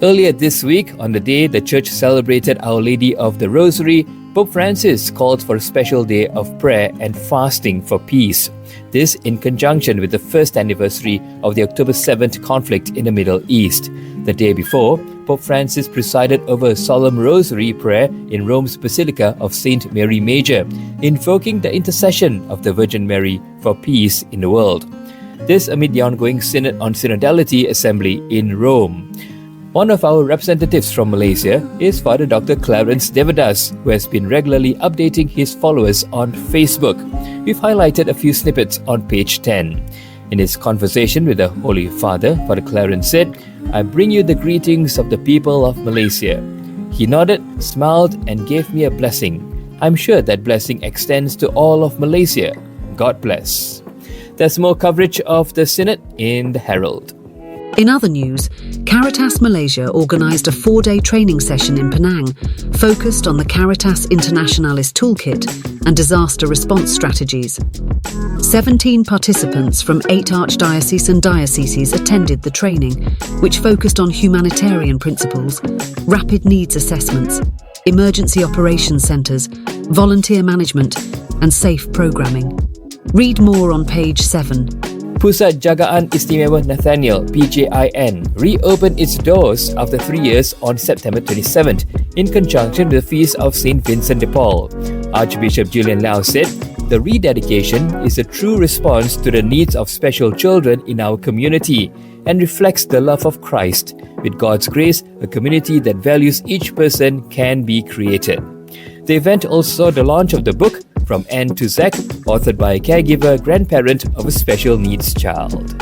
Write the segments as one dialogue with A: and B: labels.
A: Earlier this week, on the day the Church celebrated Our Lady of the Rosary, Pope Francis called for a special day of prayer and fasting for peace. This in conjunction with the first anniversary of the October 7th conflict in the Middle East. The day before, Pope Francis presided over a solemn Rosary prayer in Rome's Basilica of Saint Mary Major, invoking the intercession of the Virgin Mary for peace in the world. This amid the ongoing Synod on Synodality assembly in Rome. One of our representatives from Malaysia is Father Dr. Clarence who has been regularly updating his followers on Facebook. We've highlighted a few snippets on page 10. In his conversation with the Holy Father, Father Clarence said, "I bring you the greetings of the people of Malaysia." He nodded, smiled, and gave me a blessing. I'm sure that blessing extends to all of Malaysia. God bless. There's more coverage of the Synod in the Herald.
B: In other news, Caritas Malaysia organised a 4-day training session in Penang focused on the Caritas Internationalis Toolkit and disaster response strategies. 17 participants from 8 archdioceses and dioceses attended the training, which focused on humanitarian principles, rapid needs assessments, emergency operations centres, volunteer management and safe programming. Read more on page 7.
A: Pusat Jagaan Istimewa Nathanael (PJIN) reopened its doors after 3 years on September 27th in conjunction with the feast of St. Vincent de Paul. Archbishop Julian Lau said, "The rededication is a true response to the needs of special children in our community and reflects the love of Christ. With God's grace, a community that values each person can be created." The event also saw the launch of the book From N to Z, authored by a caregiver, grandparent of a special needs child.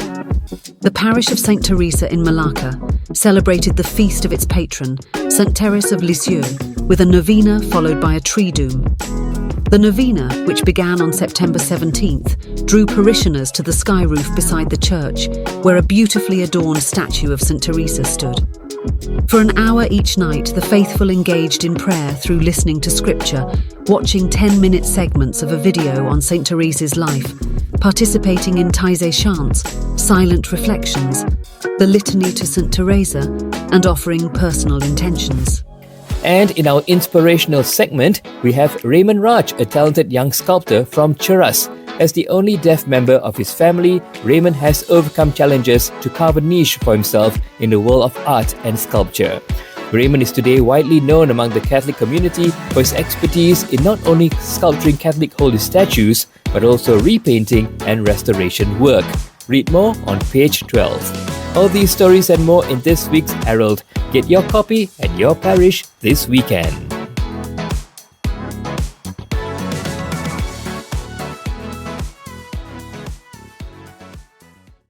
B: The parish of St. Teresa in Malacca celebrated the feast of its patron, St. Therese of Lisieux, with a novena followed by a triduum. The novena, which began on September 17th, drew parishioners to the sky roof beside the church, where a beautifully adorned statue of St. Teresa stood. For an hour each night, the faithful engaged in prayer through listening to scripture, watching 10-minute segments of a video on St. Teresa's life, participating in Taizé chants, silent reflections, the litany to St. Teresa, and offering personal intentions.
A: And in our inspirational segment, we have Raymond, a talented young sculptor from Cheras. As the only deaf member of his family, Raymond has overcome challenges to carve a niche for himself in the world of art and sculpture. Raymond is today widely known among the Catholic community for his expertise in not only sculpturing Catholic holy statues, but also repainting and restoration work. Read more on page 12. All these stories and more in this week's Herald. Get your copy at your parish this weekend.